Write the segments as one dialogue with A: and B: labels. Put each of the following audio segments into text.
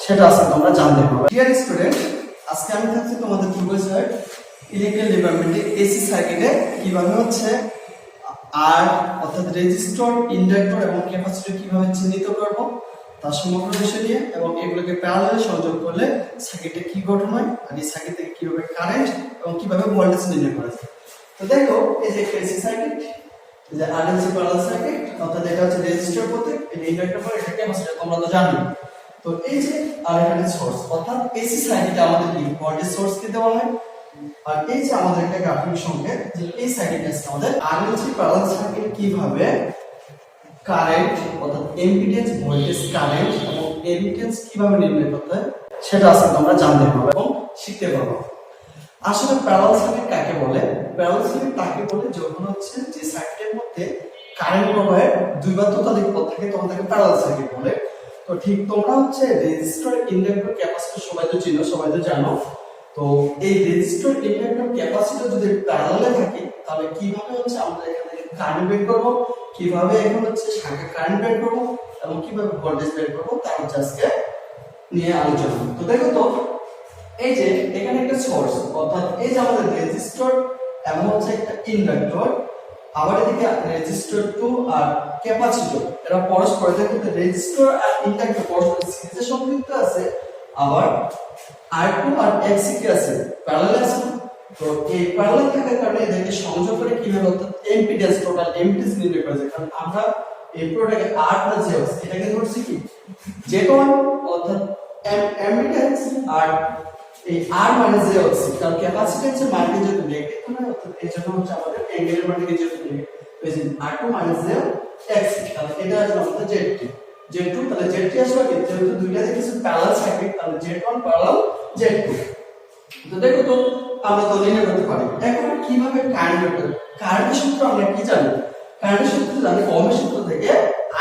A: সেটা আজকে তোমরা জানতে পারবে। ডিয়ার স্টুডেন্ট, আজকে আমি থাকছি তোমাদের কি বলছে ইলেকট্রিক্যাল ডিপার্টমেন্টে এসি সার্কিটে কিভাবে হচ্ছে আর অর্থাৎ রেজিস্টর, ইন্ডাক্টর এবং ক্যাপাসিটর কিভাবে চিহ্নিত করব তার সমগ্র বিষয় নিয়ে, এবং এগুলোকে প্যারালালে সংযোগ করলে সার্কিটে কি গঠন হয় আর এই সার্কিট থেকে কিভাবে কারেন্ট এবং কিভাবে ভোল্টেজ নির্ণয় করা যায়। তো দেখো, এই যে এসি সার্কিট, এই যে আরএলসি প্যারালাল সার্কিট, অর্থাৎ এটা হচ্ছে রেজিস্টর প্রতীক, এটা ইন্ডাক্টর প্রতীক, এটা ক্যাপাসিটর, তোমরা তো জানো। তো এই যে আর এখানে সোর্স, অর্থাৎ এসি সার্কিটে আমাদের কি ভোল্টেজ সোর্স কে দেওয়া হয়, আর এই যে আমাদের একটা গ্রাফিক সংকেত যে এই সার্কিটে আছে আমাদের আরএলসি প্যারালাল সার্কিট কিভাবে কারেন্ট অর্থাৎ ইম্পিডেন্স, ভোল্টেজ, কারেন্ট এবং অ্যাডমিটেন্স কিভাবে নির্ণয় করতে হয় সেটা আজকে তোমরা জানতে পারবে এবং শিখতে পারবে। আসলে প্যারালাল সার্কিট কাকে বলে? প্যারালাল সার্কিট তাকে বলে যখন হচ্ছে যে সার্কিটের মধ্যে কারেন্ট প্রবাহের দুই বা ততোধিক পথ থাকে তখন তাকে প্যারালাল সার্কিট বলে। তো ঠিক তোমরা হচ্ছে রেজিস্টর, ইন্ডাক্টর, ক্যাপাসিটর সবাই তো চিনো, সবাই তো জানো। তো এই রেজিস্টর, ইন্ডাক্টর, ক্যাপাসিটর যদি প্যারালালে থাকে তাহলে কিভাবে হচ্ছে আমরা এখান থেকে কারেন্ট বের করব, কিভাবে এখন হচ্ছে শাখা কারেন্ট বের করব এবং কিভাবে ভোল্টেজ বের করব তা হচ্ছে আজকে নিয়ে আলোচনা। তো দেখো তো, এই যে এখানে একটা সোর্স, অর্থাৎ এই যে আমাদের রেজিস্টর এবং হচ্ছে একটা ইন্ডাক্টর, আবার এদিকে রেজিস্টর 2 আর ক্যাপাসিটর, এরা পরস্পর দেখো রেজিস্টর আর ইন্ডাক্টর পরস্পর সিরিজে সম্পৃক্ত আছে, আবার R2 আর X কি আছে প্যারালাল আছে। তো এই প্যারালাল থাকার কারণে এদেরকে সংযোগ করে কিভাবে অর্থাৎ ইম্পিডেন্স, টোটাল ইম্পিডেন্স নির্ণয় করা যায়। কারণ আমরা এই পুরোটাকে R প্লাস J এটাকে ধরছি কি Z1, অর্থাৎ অ্যাডমিটেন্স, আর এই R মাইনাস J হচ্ছে কারণ ক্যাপাসিট্যান্সের মানকে যদি নেগেটিভ হয় অর্থাৎ এই জন্য হচ্ছে আমাদের অ্যাঙ্গেলের মানকে যদি নেগেটিভ এই যে R2 মাইনাস J X, তাহলে এটা আসলে আমাদের Z2, তাহলে Z3 আসলে কি যেহেতু দুইটাতে কিছু প্যারালাল সার্কিট, তাহলে Z1 প্যারালাল Z2। তো দেখো তো, আমরা তো নির্ণয় করতে পারি। এখন কিভাবে কারেন্ট বের করব? কারেন্টের সূত্র আমরা কি জানি? কারেন্টের সূত্র জানি ওহমের সূত্র থেকে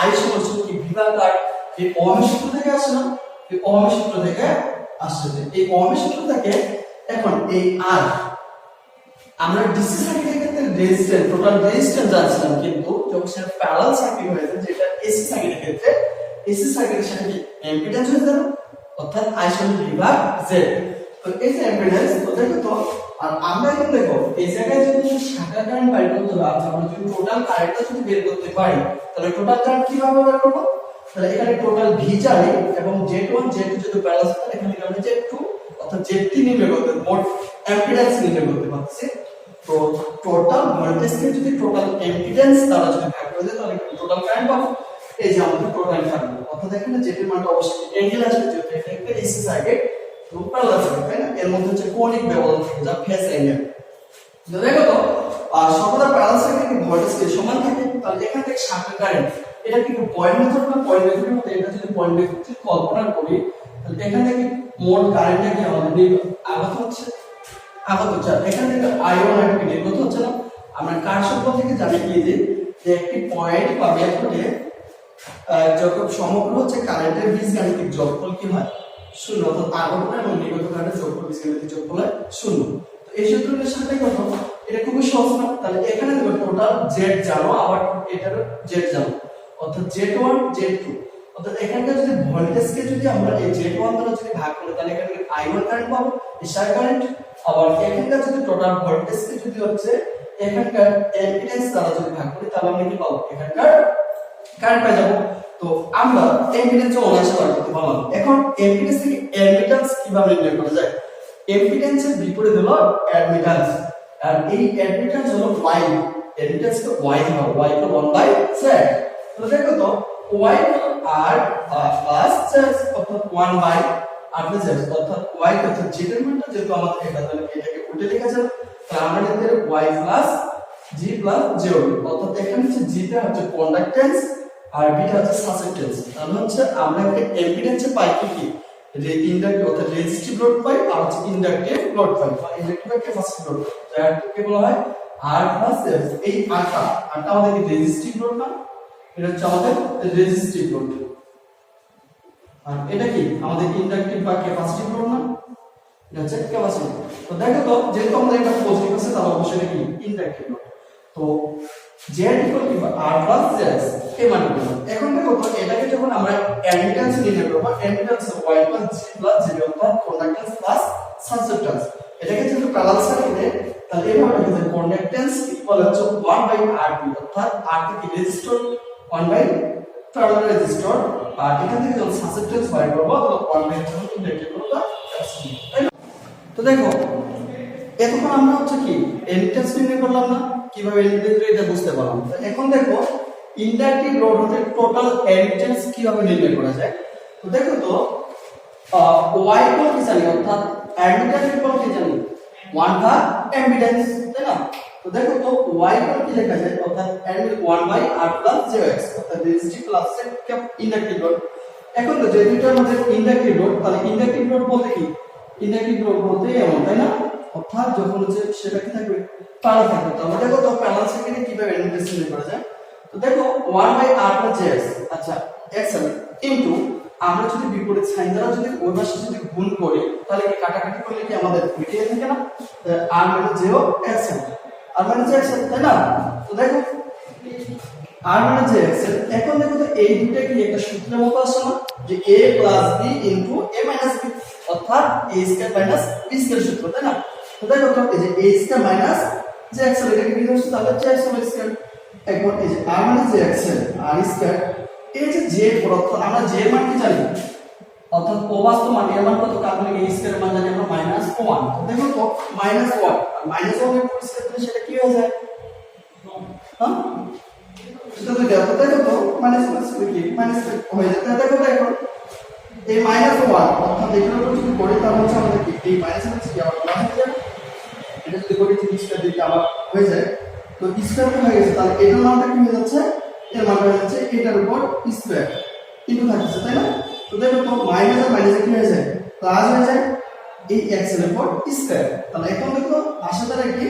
A: I সমান কি V ভাগ R। এই ওহমের সূত্র থেকে আসে না? এই ওহমের সূত্র থেকে আসছে। এই ওহমের সূত্র থেকে এখন এই R আমরা ডিসি সার্কিটের ক্ষেত্রে রেজিস্ট্যান্স, টোটাল রেজিস্ট্যান্স জানছিলাম, কিন্তু যখন সেটা প্যারালাল সার্কিট হয়ে যায় যেটা এসি সার্কিটের ক্ষেত্রে, এসি সার্কিটের সাথে কি ইম্পিডেন্স হয়ে যাবে, অর্থাৎ I সমান V ভাগ Z। তো এই যে ইম্পিডেন্স, তো দেখো তো, আর আমরা এখন দেখো এই জায়গায় যদি শাখা কারেন্ট বের করতে হয়, আমরা যদি টোটাল কারেন্টটা যদি বের করতে পারি তাহলে টোটাল কারেন্ট কিভাবে বের করব? তাহলে এখানে টোটাল V জানি এবং Z1 Z2 যদি প্যারালাল থাকে এখানে আমরা Z2 অর্থাৎ Z3 নির্ণয় করতে, মোট ইম্পিডেন্স নির্ণয় করতে পারছি। তো টোটাল ভোল্টেজকে যদি টোটাল ইম্পিডেন্স দ্বারা যদি ভাগ করে দেই তাহলে টোটাল কারেন্ট পাবো। এই যে আমাদের টোটাল কারেন্ট, অর্থাৎ এখানে Z এর মানটা অবশ্যই অ্যাঙ্গেল আসবে, যেহেতু এটা একটা এসি সার্কিট তো প্যারালাল সার্কিট, তাই না? এর মধ্যে হচ্ছে কৌণিক ব্যবধান থাকে যা ফেজ অ্যাঙ্গেল। তো দেখো তো, আর সর্বদা প্যারালাল সার্কিটে ভোল্টেজ কে সমান থাকে, তাহলে এখান থেকে শাখা কারেন্ট এটা কিন্তু পয়েন্ট মেথড না, পয়েন্ট মেথডের মধ্যে এটা যদি পয়েন্ট মেথড কল্পনা করি তাহলে এখান থেকে মোট কারেন্টটা কি আমাদের আগত হচ্ছে, এখান থেকে I1 আর কি নির্গত হচ্ছে না। আমরা কারশফ থেকে জানি কি যে একটি পয়েন্ট বা মেথডে যখন সমগ্র হচ্ছে কারেন্টের বীজগাণিতিক যোগফল কি হয় শূন্য, অর্থাৎ আগত এবং নির্গত কারেন্টের যোগফল, বীজগাণিতিক যোগফল হয় শূন্য। তো এই সূত্রটার সাথে কত, এটা খুবই সহজ না? তাহলে এখানে দেখো টোটাল Z জানো, আবার এটারও Z জানো, অর্থাৎ Z1 Z2, অর্থাৎ এখানকার যদি ভোল্টেজকে যদি আমরা এই Z1 দ্বারা যদি ভাগ করি তাহলে এখানে I1 কারেন্ট পাবো, এই শাখা কারেন্ট। আবার এখানকার যদি টোটাল ভোল্টেজকে যদি হচ্ছে এখানকার ইম্পিডেন্স দ্বারা যদি ভাগ করি তাহলে আমরা কি পাবো, এখানকার কারেন্ট পেয়ে যাব। তো আমরা ইম্পিডেন্স অনায়াসে বার করতে পারলাম। এখন ইম্পিডেন্স থেকে অ্যাডমিটেন্স কিভাবে নির্ণয় করা যায়? ইম্পিডেন্সের বিপরীত হলো অ্যাডমিটেন্স, আর এই অ্যাডমিটেন্স হলো Y, অ্যাডমিটেন্সকে Y ধরো, Y কে 1/Z। তো দেখো তো Y R প্লাস Z অর্থাৎ 1/R+Z, অর্থাৎ Y কে হচ্ছে Z এর মানটা যেহেতু আমাদের এটা তাহলে এটাকে উল্টে লেখা যাবে, তাহলে আমরা লিখতে পারি Y plus G plus J, অর্থাৎ এখানে হচ্ছে G টা হচ্ছে কন্ডাক্টেন্স আর B টা হচ্ছে সাসেপ্টেন্স। তাহলে হচ্ছে আমরা একটা ইম্পিডেন্সে পাই কি ইন্ডাক্টিভ অর্থাৎ রেজিস্টিভ লোড পাই, আর হচ্ছে ইন্ডাকটিভ লোড পাই বা ইন্ডাকটিভ বা ক্যাপাসিটিভ লোড, যাকে বলা হয় R প্লাস Z। এই আরটা আমাদের কি রেজিস্টিভ লোড না, এটা হচ্ছে আমাদের রেজিস্টিভ লোড, আর এটা কি আমাদের ইন্ডাকটিভ বা ক্যাপাসিটিভ লোড না, এটা হচ্ছে ক্যাপাসিটিভ। তো দেখো তো, যেহেতু আমাদের এটা পজিটিভ আছে তাহলে অবশ্যই এটা কি ইন্ডাকটিভ লোড। তো z equal to r plus jx এই মানগুলো। এখন দেখো তো এটাকে যখন আমরা অ্যাডমিটেন্স নির্ণয় করব, admittance y plus g plus z অর্থাৎ কন্ডাক্টেন্স প্লাস সাসেপ্টেন্স, এটাকে যদি প্যারালাল সার্কিটে তাহলে এভাবে লেখা যায় কন্ডাক্টেন্স ইকুয়াল হচ্ছে 1/rp অর্থাৎ r থেকে রেজিস্টর 1 প্যারালাল রেজিস্টর, আর এখান থেকে যখন সাসেপ্টেন্স বাইর করব তখন 1 যখন ইন্ডাক্টিভ করব তাই না। তো দেখো এতক্ষণ আমরা হচ্ছে কি অ্যাডমিটেন্স নির্ণয় করলাম না, কিভাবে অ্যাডমিটেন্স এটা বুঝতে পারলাম। তো এখন দেখো ইন্ডাকটিভ লোড হতে টোটাল অ্যাডমিটেন্স কিভাবে নির্ণয় করা যায়। তো দেখো তো y ইকুয়াল কি জানি অর্থাৎ অ্যাডমিটেন্স ইকুয়াল কি জানি 1 ভাগ অ্যাডমিটেন্স তাই না। তো দেখো তো y ইকুয়াল কি লেখা যায় অর্থাৎ অ্যাডমিটেন্স 1/r প্লাস jx অর্থাৎ রেজিস্টিভ প্লাস ইন্ডাকটিভ লোড। এখন তো যে দুইটার মধ্যে ইন্ডাকটিভ লোড, তাহলে ইন্ডাকটিভ লোড বলতে কি, ইন্ডাকটিভ লোড বলতে এমন তাই না, অর্থাৎ যখন হচ্ছে সেটা কি থাকবে প্যারালাল থাকবে। তাহলে দেখো তো প্যারালাল সার্কিটে কিভাবে অ্যাডমিটেন্স নির্ণয় করা যায়। তো দেখো 1/r প্লাস jx আচ্ছা x ইনটু আমরা যদি বিপরীত সাইন দ্বারা যদি ওই পাশে যদি গুণ করি তাহলে কি কাটাকাটি করলে কি আমাদের মিটিয়ে থাকে না, r মানে 0 x r মানে jx তাই না। তো দেখো r মানে jx এখন দেখো তো এই দুটো কি একটা সূত্রের মতো আসে না, যে a plus b into a minus b অর্থাৎ a square minus b square সূত্র তাই না। তো দেখো তো এই যে a স্কয়ার মাইনাস jx এটাকে কি হচ্ছে তাহলে jx স্কয়ার। এখন এই যে r মানে jx r স্কয়ার এই যে j প্রদত্ত আমরা j এর মান কি জানি অর্থাৎ অবাস্তব মান এর মান কত, কারণ a স্কয়ার মান জানি আমরা -1। তো দেখো তো -1 আর -1 এর পরিস্থিতি করলে সেটা কি হয়ে যায়, হ্যাঁ এটা তো দেখো তো মাইনাস কি মাইনাস হয়ে যায়। দেখো তো এখন এই -1 অর্থাৎ এটার উপর যদি করি তাহলে হচ্ছে আমাদের কি এই মাইনাস কি আবার প্লাস হয়ে যাবে, এটা যদি করি 30টা দিকে আবার হয়ে যায়। তো স্কয়ার হয়ে গেছে তাহলে এটার মানটা কি হয়ে যাচ্ছে, এর মান হয়ে যাচ্ছে এটার উপর স্কয়ার ইনটু থাকছে তাই না। তো দেখো তো মাইনাস আর মাইনাস কি হয়ে যায় প্লাস হয়ে যায় এই x এর উপর স্কয়ার। তাহলে এখন দেখো আসে তাহলে কি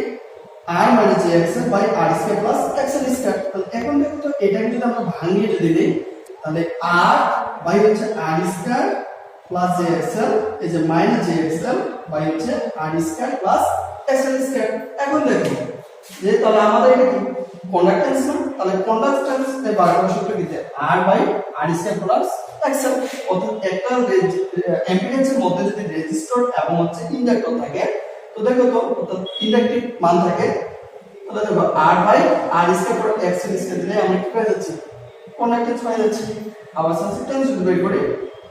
A: r মানে jx by r square plus x এর স্কয়ার। তাহলে এখন দেখো তো এটাকে যদি আমরা ভাঙিয়ে যদি দেই তাহলে r বাই হচ্ছে r স্কয়ার প্লাস jx এই যে মাইনাস jx বাই হচ্ছে r স্কয়ার প্লাস x এর স্কয়ার। এখন দেখো যে তাহলে আমাদের এটা কি কন্ডাক্টেন্স না, তাহলে কন্ডাক্টেন্স এর বারবার সূত্র কি দেয় r by r square plus x অর্থাৎ একটা ইম্পিডেন্সের মধ্যে যদি রেজিস্টর এবং হচ্ছে ইন্ডাক্টর থাকে তো দেখো তো অর্থাৎ ইন্ডাকটিভ মান থাকে তাহলে দেখো r by r square plus x square দিলে আমরা কি পেয়ে যাচ্ছি কন্ডাক্টেন্স পেয়ে যাচ্ছি। আবার সাসেপ্টেন্স যদি বের করি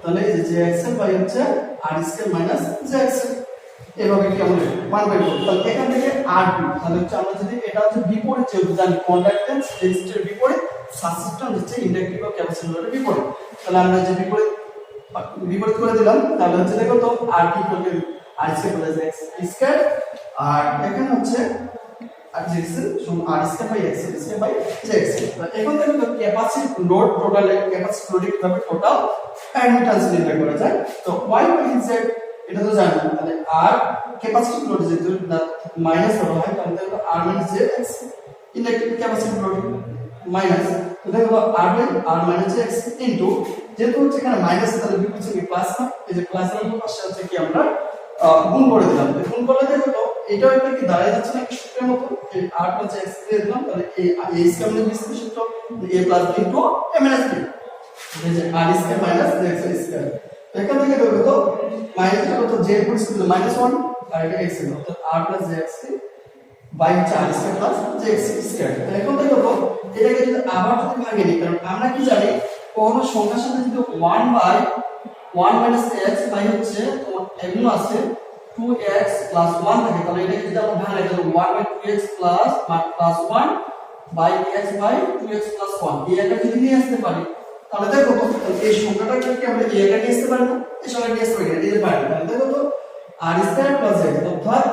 A: তাহলে এই যে jx বাই হচ্ছে r স্কয়ার মাইনাস jx এভাবে কি আমরা মান বের করব। তাহলে এখান থেকে rp তাহলে হচ্ছে আমরা যদি এটা হচ্ছে বিপরীত যেহেতু জানি কন্ডাক্টেন্স রেজিস্টর বিপরীত সাসেপ্টেন্স হচ্ছে ইন্ডাকটিভ ও ক্যাপাসিটরের বিপরীত, তাহলে আমরা যে বিপরীত করে দিলাম তাহলে হচ্ছে দেখো তো rp equal to r square plus x square আর এখানে হচ্ছে আর jx সমান r square by x square by jx। এখন দেখো তো capacity load total capacity load কিভাবে টোটাল অ্যাডমিটেন্স নির্ণয় করা যায়। তো y বাই z এটা তো জানি, তাহলে r ক্যাপাসিটি লোড যেহেতু মাইনাস ধরা হয় তাহলে দেখো r minus jx inductive capacity load minus. তো দেখো r by r minus jx into যেহেতু হচ্ছে এখানে মাইনাস তাহলে বিপরীত কি প্লাস না, এই যে প্লাস এর পাশে হচ্ছে কি আমরা গুণ করে দিলাম। গুণ করলে দেখো তো এটাও একটা কি দাঁড়ায় যাচ্ছে না একটা সূত্রের মতো, এই r প্লাস x দিয়ে দিলাম তাহলে এই a স্কয়ার মানে বিস্তৃত সূত্র a plus b into a minus b এই যে r square minus jx square. তো এখান থেকে দেখো তো মাইনাস কত j এর পরিস্থিতি -1 আর এটা x এর অর্থাৎ r প্লাস jx বাই হচ্ছে r square plus jx square. তাহলে এখন দেখো তো এটাকে যদি আবার যদি ভাঙিয়ে নিই কারণ আমরা কি জানি কোন সংখ্যার সাথে যদি 1 বাই 1 মাইনাস x বাই হচ্ছে তোমার এমন আছে 2x প্লাস 1 থাকে তাহলে এটাকে যদি আমরা ভাঙাই তাহলে 1 by 2x plus 1 by x by 2x plus 1 এই একটা যদি নিয়ে আসতে পারি তাহলে দেখো তো এই সংখ্যাটাকে কি আমরা এই একটা নিয়ে আসতে পারি না, এই সংখ্যাটা নিয়ে আসতে পারি না দিতে পারি। তাহলে দেখো তো r স্কয়ার প্লাস x অর্থাৎ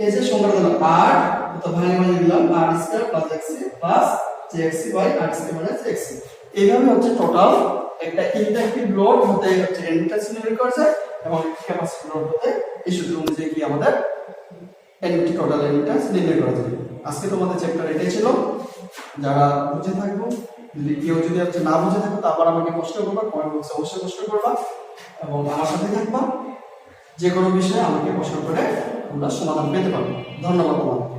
A: এই যে সংখ্যাটা দিলাম r তো ভাঙিয়ে দিলাম r square plus x plus jx by r square minus x। এইভাবে হচ্ছে টোটাল একটা ইন্ডাকটিভ লোড হতে হচ্ছে অ্যাডমিটেন্স নির্ণয় করা যায় এবং ক্যাপাসিটর লোড হতে এই সূত্র অনুযায়ী কি আমাদের টোটাল অ্যাডমিটেন্স নির্ণয় করা যায়। আজকে তোমাদের চ্যাপ্টার এটাই ছিল, যারা বুঝে থাকবো যদি কেউ যদি হচ্ছে না বুঝে থাকো তারপর আমাকে প্রশ্ন করবা, কমেন্ট বক্সে অবশ্যই প্রশ্ন করবা এবং আমার সাথে থাকবা, যে কোনো বিষয়ে আমাকে প্রশ্ন করে তোমরা সমাধান পেতে পারো। ধন্যবাদ তোমাদের।